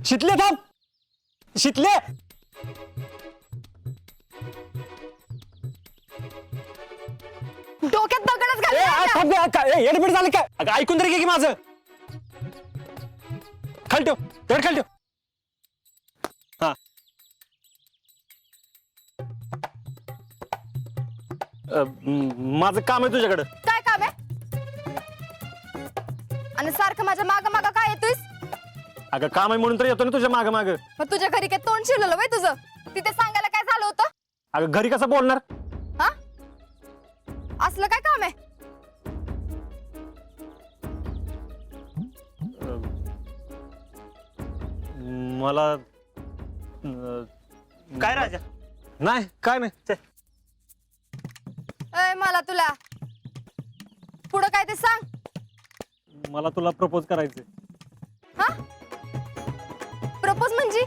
शितले थांब. शितले. डोक्यात दगडच ए, आ, घाल. थांब बे, काय येडबीड झालं काय? अगं ऐकून तरी घे की माझं. खाली ठेव. दगड खाली ठेव. हा. माझं काम आहे तुझ्याकडं. काय काम आहे? आणि सारखं माझ्या माग माग काय येतोयस? अगं काम आहे म्हणून तर येतो ना तुझ्या माग माग. मग तुझ्या घरी काय तोंड शिरलेलं वय तुझं? तिथे सांगायला काय झालं होतं? अगं घरी कसं बोलणार? हा? असलं काय काम आहे? मला काय राजा? नाही काय नाही ते. अय मला तुला पुढं काय ते सांग. मला तुला प्रपोज करायचंय. हा? प्रपोज म्हणजे?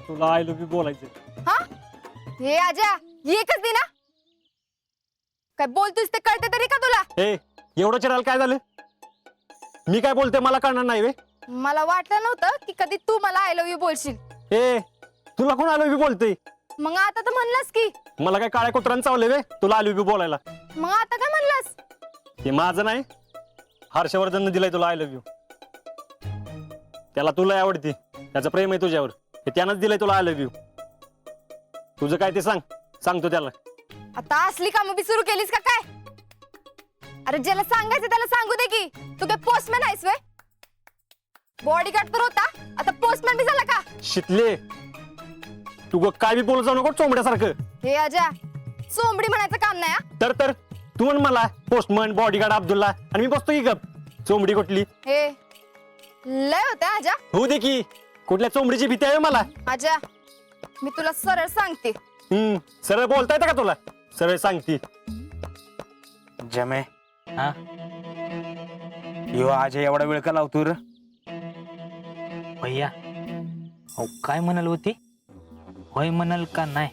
तुला आय लव्ह यू बोलायचंय. हा? हे आजा एकच दे ना. काय बोलतोयस ते कळते तरी का तुला? ए एवढं चिरायला काय झालं? मी काय बोलते मला कळणार नाही वे. मला वाटलं नव्हतं की कधी तू मला आय लव्ह यू बोलशील. ए तुला कोण आय लव्ह यू बोलतोय? मग आता तर म्हणलास की. मला काय काळ्या कुत्र्यानं चावले वे तुला आय लव्ह यू बोलायला? मग आता काय म्हणलास? हे माझं नाही, हर्षवर्धननं दिलंय तुला आय लव्ह यू. त्याला तुला आवडते, त्याचं प्रेम आहे तुझ्यावर, हे त्यानंच दिलंय तुला आय लव्ह यू. तुझं काय ते सांगतो त्याला. आता असली कामं बी सुरू केलीस का काय? अरे ज्याला सांगायचं त्याला सांगू दे की. तू काय पोस्टमॅन आहेस वे? बॉडीगार्ड तर होता, आता पोस्टमॅन बी झाला का? शितले तू काय बी बोलत जाऊ नको चोंबड्यासारखं. हे आजा सोंबडी म्हणायचं काम नाही हा? तर तू म्हण मला पोस्टमन बॉडीगार्ड अब्दुल्ला आणि मी बसतो की गप. चोंबडी कुठली? हे लय होते आजा. होऊ दे की. कुठल्या चोंबडीची भीती आहे मला? आजा मी तुला सरळ सांगते. सरळ बोलता येतं का तुला? सरळ सांगती. जमे हा यो आज एवढा वेळ का लावतो र? भैया अहो काय म्हणाल होती? होय म्हणाल का नाही?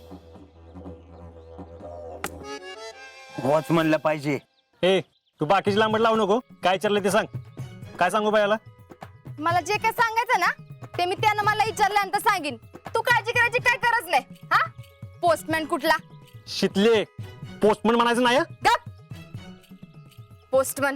होच म्हणलं पाहिजे. ए तू बाकीची लांबड लावू नको. काय चाललंय ते सांग. काय सांगू बायाला? मला जे काय सांगायचं ना ते मी त्यानं मला विचारल्यानंतर सांगेन. तू काळजी करायची काय गरज नाही. हा? पोस्टमॅन कुठला? शितले पोस्टमन म्हणायचं नाही हं? गप. पोस्टमन.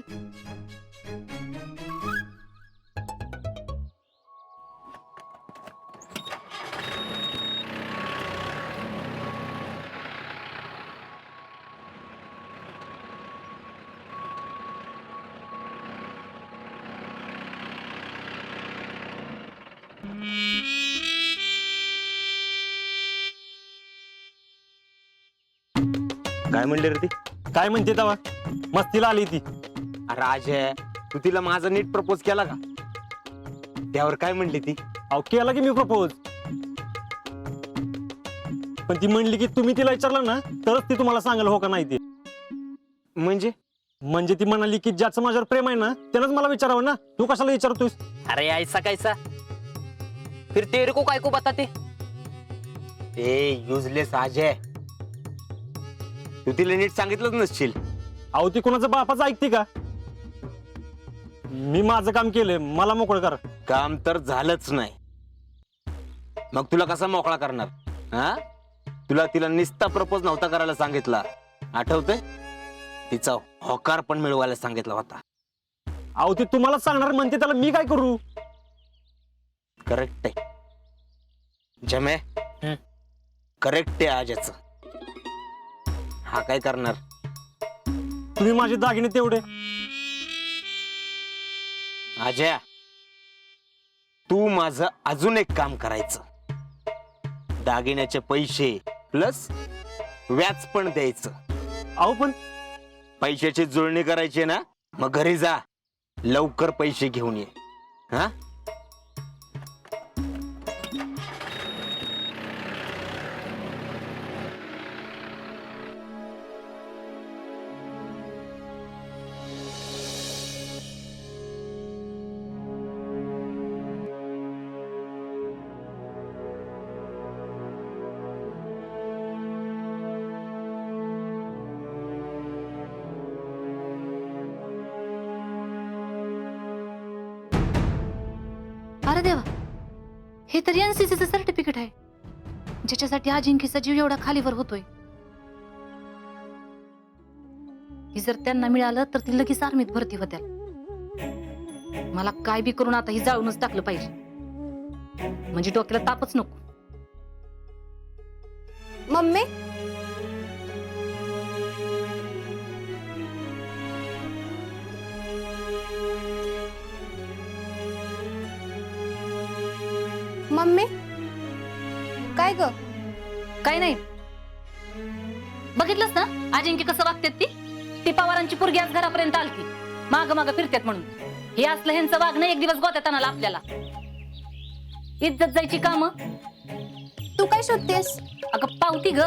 काय म्हणले रे ती? काय म्हणते तेव्हा? मस्तीला आली ती. अरे राजे तू तिला माझा नीट प्रपोज केला का? त्यावर काय म्हणली ती? अहो केला की मी प्रपोज. पण ती म्हणली की तुम्ही तिला विचारलं ना तरच ती तुम्हाला सांगाल हो का नाही ते. म्हणजे ती म्हणाली की ज्याचं माझ्यावर प्रेम आहे ना त्यानंच मला विचारावं ना. तू कशाला विचारतोस? अरे ऐसा कैसा फिर तेरे को काय को बताते? ए युजलेस आजे तू तिला नीट सांगितलंच नसशील. अहो ती कोणाचं बापाचं ऐकते का? मी माझं काम केलंय, मला मोकळं कर. काम तर झालंच नाही, मग तुला कसा मोकळा करणार? हा तुला तिला निस्ता प्रपोज नव्हता करायला सांगितला, आठवतंय? तिचा होकार पण मिळवायला सांगितला होता. अहो ती तुम्हालाच सांगणार म्हणते, त्याला मी काय करू? करेक्ट आहे जमे, करेक्ट आहे आजच. हा काय करणार? तुम्ही माझे दागिने तेवढे. आज्या तू माझं अजून एक काम करायचं. दागिन्याचे पैसे प्लस व्याज पण द्यायचं. अहो पण पैशाची जुळणी करायची ना, मग घरी जा, लवकर पैसे घेऊन ये. हा अरे देवा, हे तर एनसीसीचं सर्टिफिकेट आहे, ज्याच्यासाठी अजिंक्यचा जीव एवढा खालीवर होतोय. ही जर त्यांना मिळालं तर ती लगेच आर्मीत भरती होत्या. मला काय बी करून आता ही जाळूनच टाकलं पाहिजे, म्हणजे डोक्याला तापच नको. मम्मी मम्मी काय ग? काय नाही. बघितलंस ना अजिंक्य कसं वागतात ती पवारांची पोरगी आज घरापर्यंत आलती, माग माग फिरतात म्हणून. हे असलं ह्यांचं वागणं एक दिवस गोत्यात आणाला आपल्याला. इज्जत जायची काम. तू काय शोधतेस? अगं पावती ग,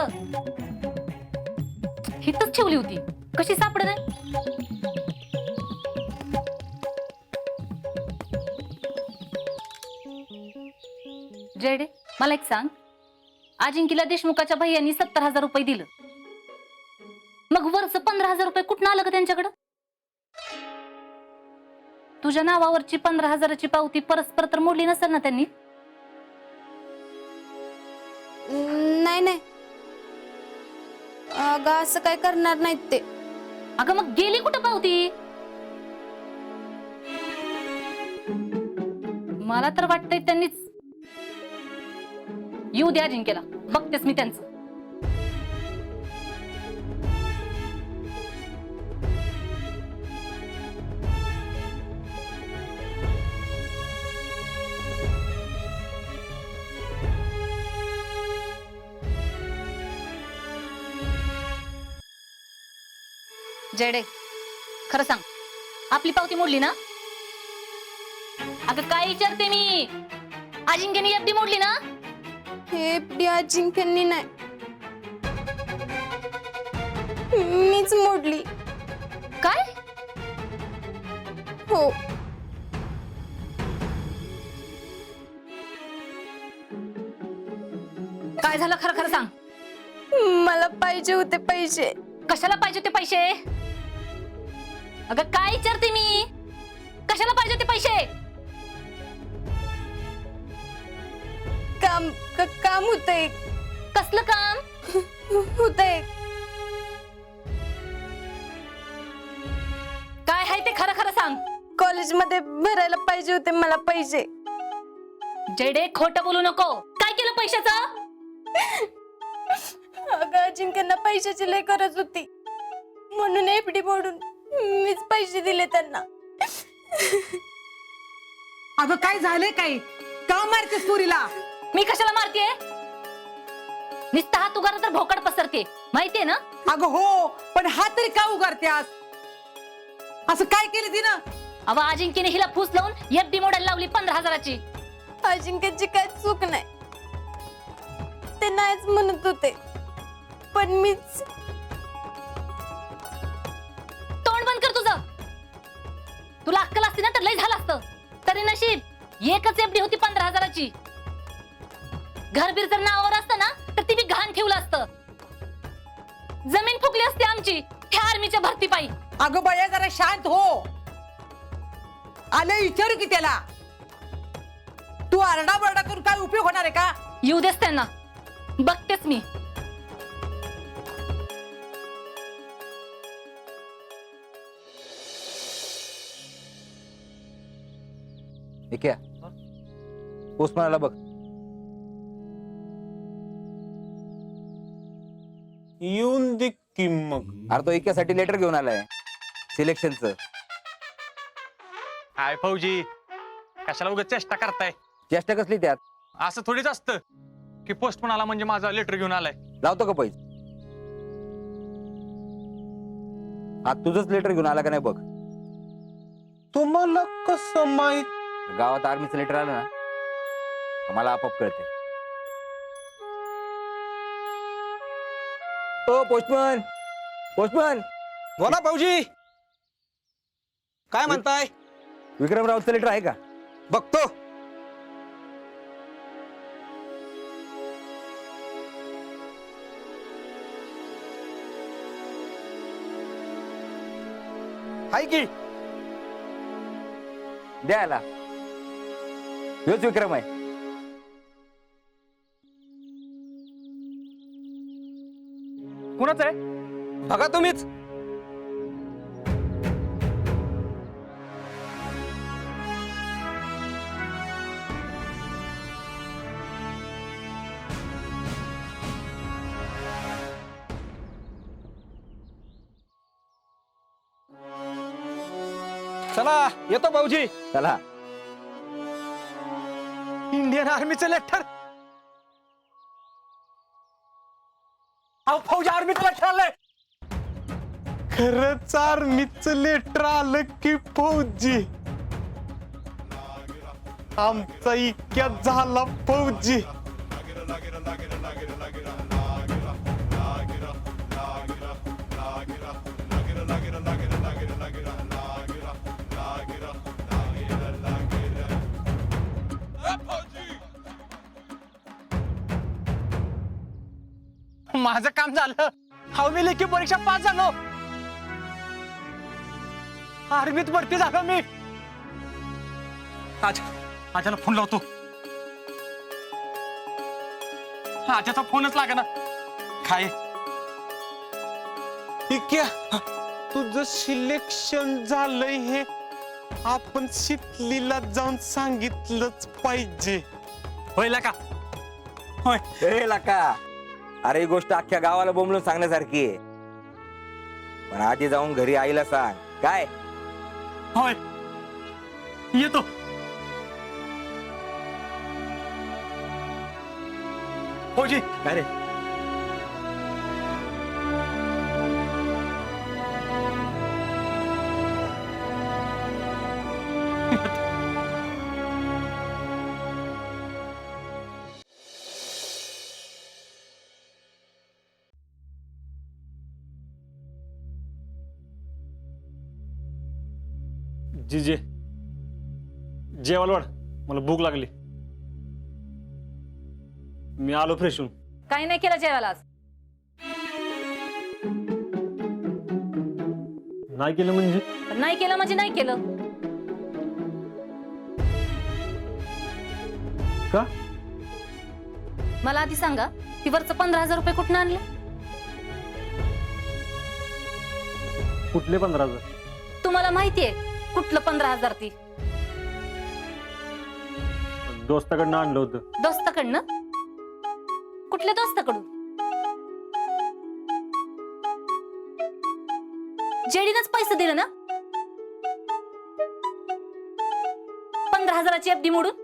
हिथच ठेवली होती, कशी सापड नाही. जेडे मला एक सांग, अजिंक्यला देशमुखाच्या भैयांनी 70,000 रुपये दिलं, मग वरच 15,000 रुपये कुठं आलं का त्यांच्याकडं? तुझ्या नावावरची 15,000ची पावती परस्पर तर मोडली नसेल ना त्यांनी? नाही नाही, अगं असं काय करणार नाहीत ते. अगं मग गेली कुठं पावती? मला तर वाटतंय त्यांनीच. येऊ द्या अजिंक्यला, बघतेस मी त्यांचं. जेडे खरं सांग, आपली पावती मोडली ना? अगं काय विचारते मी, अजिंक्यने एफडी मोडली ना? हे एफडी अजिंक्यनी नाही, मीच मोडली. काय? हो. काय झालं खरं खरं सांग. मला पाहिजे होते पैसे. कशाला पाहिजे ते पैसे? अगं काय विचारते मी, कशाला पाहिजे ते पैसे? काम होतंय. कसलं काम होतंय? काय आहे ते खरं खरं सांग. कॉलेजमध्ये भरायला पाहिजे होते मला पैसे. जेडे खोटं बोलू नको. काय केलं पैशाचं? अगं अजिंक्यना पैशाची लय गरज होती, म्हणून एफडी मोडून मीच पैसे दिले त्यांना. अगं काय झालंय? काय का मारतेस पुरीला? मी कशाला मारतेय? नुसता हात उगार तर भोकाड पसरते, माहितीये ना? अगं हो, पण हा तरी का उगारत्यास? असं काय केलं तिनं? अव अजिंक्यने हिला फूस लावून एफडी मोडायला लावली 15,000ची. अजिंक्यची काय चूक नाही, ते नाहीच म्हणत होते, पण मीच. तोंड बंद कर तुझं. तुला अक्कल असती ना तर लय झालं असतं. तरी नशीब एकच एफडी होती 15,000ची. घरबीर जर नावावर असतं ना तर ती बी घाण ठेवलं असतं. जमीन फुकली असती आमची ह्या आर्मीच्या भरती पायी. अगं बया जरा शांत हो. आले विचारू की त्याला. तू आरडाबरडा करून काय उपयोग होणार आहे का? येऊ देस त्यांना, बघतेच मी. क्या पोस्टमॅनला बघ. येऊन दे की मग. अरे तो एकासाठी लेटर घेऊन आलाय सिलेक्शनचं. काय फौजी, कशाला उगाच चेष्टा करताय? चेष्टा कसली त्यात? असं थोडीच असतं की पोस्टमन आला म्हणजे माझा लेटर घेऊन आलाय. लावतो का पैसे? आज तुझंच लेटर घेऊन आला का नाही बघ. तुम्हाला कसं माहित? गावात आर्मीचं लेटर आलं ना मला आपोआप कळते. ओ पोस्टमन, पोस्टमन. बोला भाऊजी, काय म्हणताय? विक्रमरावचं लेटर आहे का? बघतो. हाय की द्या आला. ह्योच विक्रम आहे. कुणाचं आहे? बघा तुम्हीच. चला येतो भाऊजी. चला. इंडियन आर्मीचं लेटर. अहो फौजी आर्मीचं लेटर आलंय. खरंच आर्मीचं लेटर आलं की फौजी आमचा इतक्यात झाला फौजी. माझं काम झालं. हा मी लेखी परीक्षा पास झालो. आर्मीत भरती झालो मी. आजाला फोन लावतो. आजाचा फोनच लागेना. काय ठीक आहे, तुझं सिलेक्शन झालंय हे आपण शिकलीला जाऊन सांगितलंच पाहिजे. होईल का? होय. ए लका, अरे ही गोष्ट अख्ख्या गावाला बोंबलून सांगण्यासारखी आहे. पण आधी जाऊन घरी आईला सांग. काय? होय येतो. फौजी अरे जीजे जेवायला वाढ, मला भूक लागली. मी आलो फ्रेश होऊन. काही नाही केलं जेवायला आज. नाही केलं म्हणजे? नाही केलं म्हणजे नाही केलं. का? मला आधी सांगा, ती वरचं 15,000 रुपये कुठून आणले? कुठले 15,000? तुम्हाला माहितीये कुठलं 15,000 ती? दोस्ताकडनं आणलं होतं. दोस्ताकडनं? कुठल्या दोस्ताकडून? जेडीनच पैसे दिले ना? 15,000ची एफडी मोडून?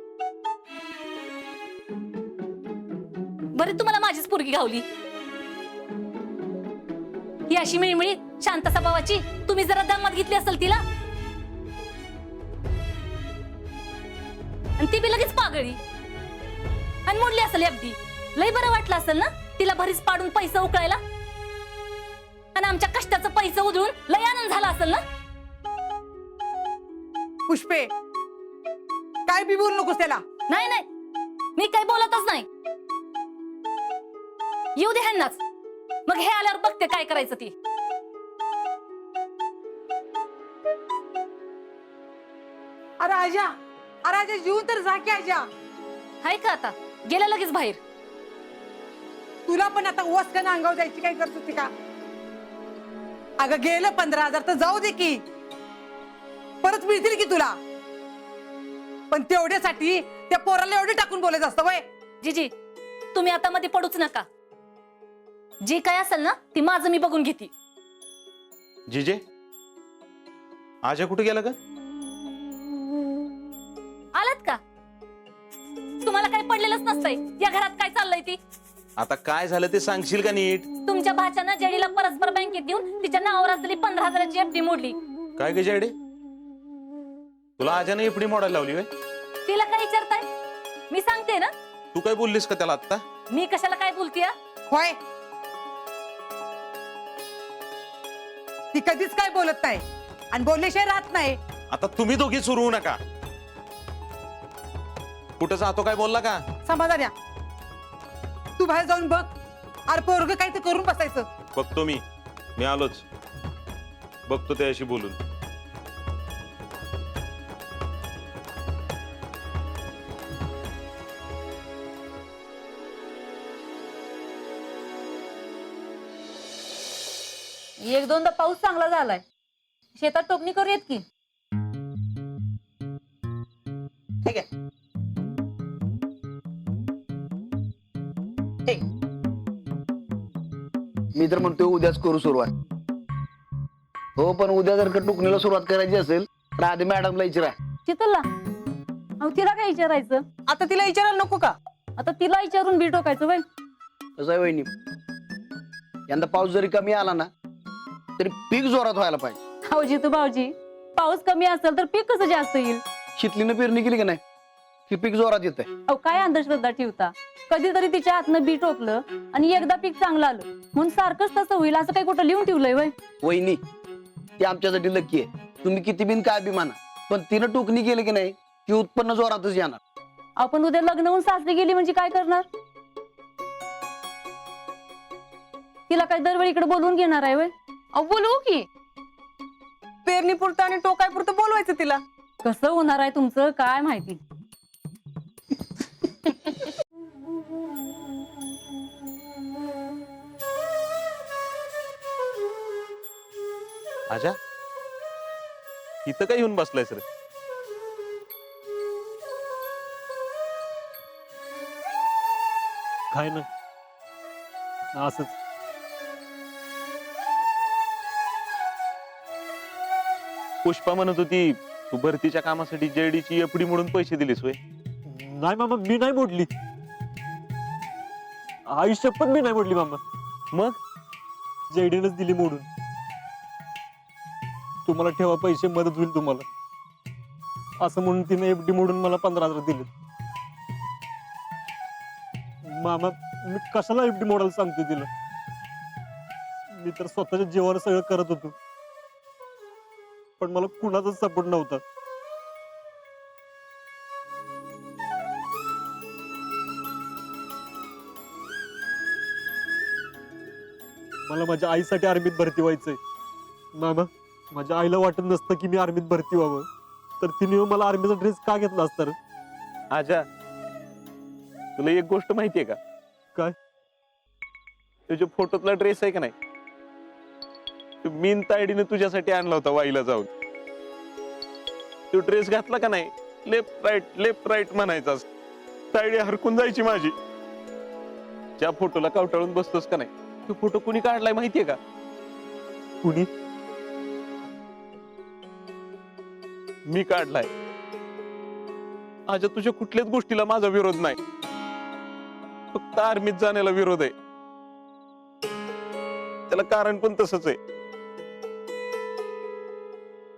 बरे तुम्हाला माझीच पोरगी घावली. ही अशी मिळमिळी शांत स्वभावाची तुम्ही जरा दमत घेतली असेल तिला, आणि ती बी लगेच पागळी आणि मोडली असेल एफडी. लय बरं वाटलं असेल ना तिला भरीच पाडून पैसे उकळायला, आणि आमच्या कष्टाचं पैसे उधळून लय आनंद झाला असेल ना. पुष्पे, काय बी बोलू नकोस त्याला. नाही नाही, मी काही बोलतच नाही. येऊ दे ह्यांनाच, मग हे आल्यावर बघते काय करायचं ती. अरे आजा, अरे आजा जीवन तर जा की आजा. हाय का आता गेल्या लगेच बाहेर. तुला पण आता ओसकन अंगावर जायची काय करत होती का? अगं गेलं 15,000 तर जाऊ दे की, परत मिळतील की तुला. पण तेवढ्यासाठी त्या पोराला एवढे टाकून बोलायचं असतं वय. जीजी तुम्ही आता मध्ये पडूच नका. जे काय असेल ना ती माझं मी बघून घेते. जीजे आजा कुठे गेला का? आलात का? तुम्हाला काही पडलेलंच नसतंय या घरात काय चाललंय ती. आता काय झालं ते सांगशील का नीट? तुमच्या भाच्यानं जेडीला परस्पर बँकेत देऊन तिच्या नावावर असलेली 15,000ची एफडी मोडली. काय ग जेडे, तुला आजाने एफडी मोडायला लावली होय? तिला काय विचारताय? मी सांगते ना. तू काय बोललीस का त्याला आता? मी कशाला काय बोलतीय? होय, ती कधीच काय बोलत नाही आणि बोलल्याशिवाय राहत नाही. आता तुम्ही दोघी सुरू होऊ नका. कुठं जातो काय बोलला का? समाधान या, तू बाहेर जाऊन बघ. अरे पोरग काय ते करून बसायचं. बघतो मी आलोच. बघतो त्याशी बोलून. एक दोनदा पाऊस चांगला झालाय, शेतात टोकणी करूयात की. ठीक आहे. मी तर म्हणतोय उद्याच करू सुरुवात. हो, पण उद्या जर का टुकणीला सुरुवात करायची असेल तर आधी मॅडमला विचारा. शीतलला अहो तिला काय विचारायचं? आता तिला विचारायला नको का? आता तिला विचारून बी टोकायचं वय. कसं आहे वहिनी, यंदा पाऊस जरी कमी आला ना तरी पीक जोरात व्हायला पाहिजे. अहो जितू भाऊजी, पाऊस कमी असेल तर पीक कसं जास्त येईल? शितलीनं पेरणी केली की नाही की पीक जोरात येत आहे. अहो काय अंधश्रद्धा ठेवता? कधीतरी तिच्या हातनं बी टोकलं आणि एकदा पीक चांगलं आलं म्हणून सारखंच तसं होईल असं काही कुठं लिहून ठेवलंय वय? वहिनी, ती आमच्यासाठी लक्की आहे. तुम्ही किती बिन काय बी माना, पण तिनं टोकणी केली की नाही ती उत्पन्न जोरातच येणार. आपण उद्या लग्न होऊन सासरी गेली म्हणजे काय करणार? तिला काय दरवेळी इकडे बोलवून घेणार आहे वय? अहो बोलवू की. पेरणी पुरतं आणि टोकाय पुरतं बोलवायचं तिला. कसं होणार आहे तुमचं काय माहिती. आजा इथं काय येऊन बसलायस रे? काय ना असंच. पुष्पा म्हणत होती तू भरतीच्या कामासाठी जेडीची एफडी म्हणून पैसे दिलेस होय? नाही मामा, मी नाही मोडली. आयुष्यात पण मी नाही मोडली मामा. मग जेडीनच दिली मोडून. तुम्हाला ठेवा पैसे, मदत होईल तुम्हाला असं म्हणून तिने एफडी मोडून मला 15,000 दिले. मामा, मी कशाला एफडी मोडायला सांगते तिला? मी तर स्वतःच्या जीवावर सगळं करत होतो, पण मला कुणाचाच सपोर्ट नव्हता. मला माझ्या आईसाठी आर्मीत भरती व्हायचंय. मामा, माझ्या आईला वाटत नसतं की मी आर्मीत भरती व्हावं, तर तिने मला आर्मीचा ड्रेस का घेतला असता रे? आजा तुला एक गोष्ट माहितीये का? काय? तुझ्या फोटोतला ड्रेस आहे का नाही, तो मीन तायडीने तुझ्यासाठी आणला होता वाईला जाऊन. तो ड्रेस घातला का नाही, लेफ्ट राईट म्हणायचा, तायडी हरकून जायची माझी. ज्या फोटोला कवटाळून बसतोस का नाही, तो फोटो कुणी काढलाय माहितीये का? कुणी? मी काढलाय. आजा तुझ्या कुठल्याच गोष्टीला माझा विरोध नाही, फक्त आर्मीत जाण्याला विरोध आहे. त्याला कारण पण तसंच आहे.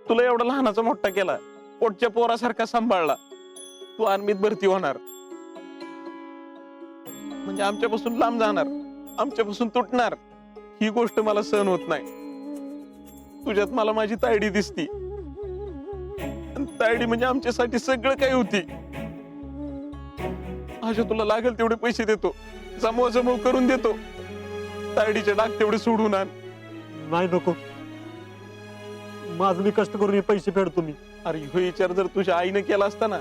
तुला एवढा लहानाचा मोठा केला, पोटच्या पोरासारखा सांभाळला, तू आर्मीत भरती होणार म्हणजे आमच्यापासून लांब जाणार, आमच्यापासून तुटणार, ही गोष्ट मला सहन होत नाही. तुझ्यात मला माझी तायडी दिसती. तायडी म्हणजे आमच्यासाठी सगळं काही होती. आजा तुला लागेल तेवढे पैसे देतो, जमव करून देतो. तायडीचे डाग तेवढे सोडून आण. नाही, नको. माझं मी कष्ट करून हे पैसे फेडतो मी. अरे ह्यो विचार जर तुझ्या आईने केला असता ना,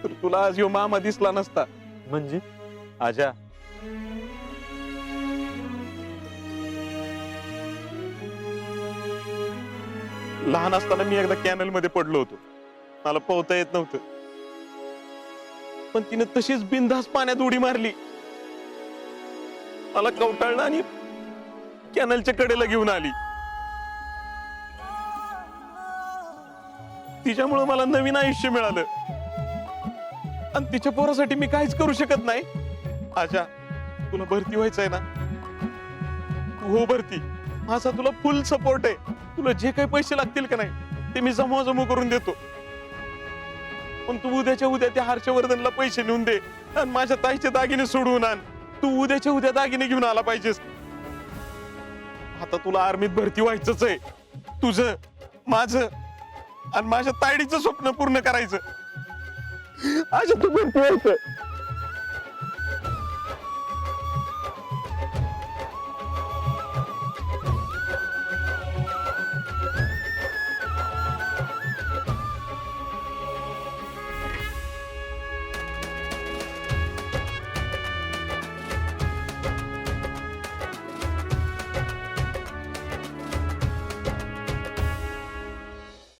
तर तुला आज ह्यो मामा दिसला नसता. म्हणजे आजा लहान असताना मी एकदा कॅनल मध्ये पडलो होतो. मला पोहता येत नव्हतं, पण तिने तशीच बिनधास्त पाण्यात उडी मारली, मला कवटाळलं आणि कॅनलच्या कडेला घेऊन आली. तिच्यामुळे मला नवीन आयुष्य मिळालं आणि तिच्या पोरासाठी मी काहीच करू शकत नाही. आजा तुला भरती व्हायचंय ना, तू हो भरती. माझा तुला फुल सपोर्ट आहे. तुला जे काही पैसे लागतील का नाही ते मी जमव करून देतो, पण तू उद्याच्या उद्या त्या हर्षवर्धनला पैसे नेऊन दे आणि माझ्या ताईचे दागिने सोडवून आण. तू उद्याच्या उद्या दागिने घेऊन आला पाहिजेस. आता तुला आर्मीत भरती व्हायचंच आहे. तुझं, माझं आणि माझ्या तायडीचं स्वप्न पूर्ण करायचं. आज तू भरती व्हायचं.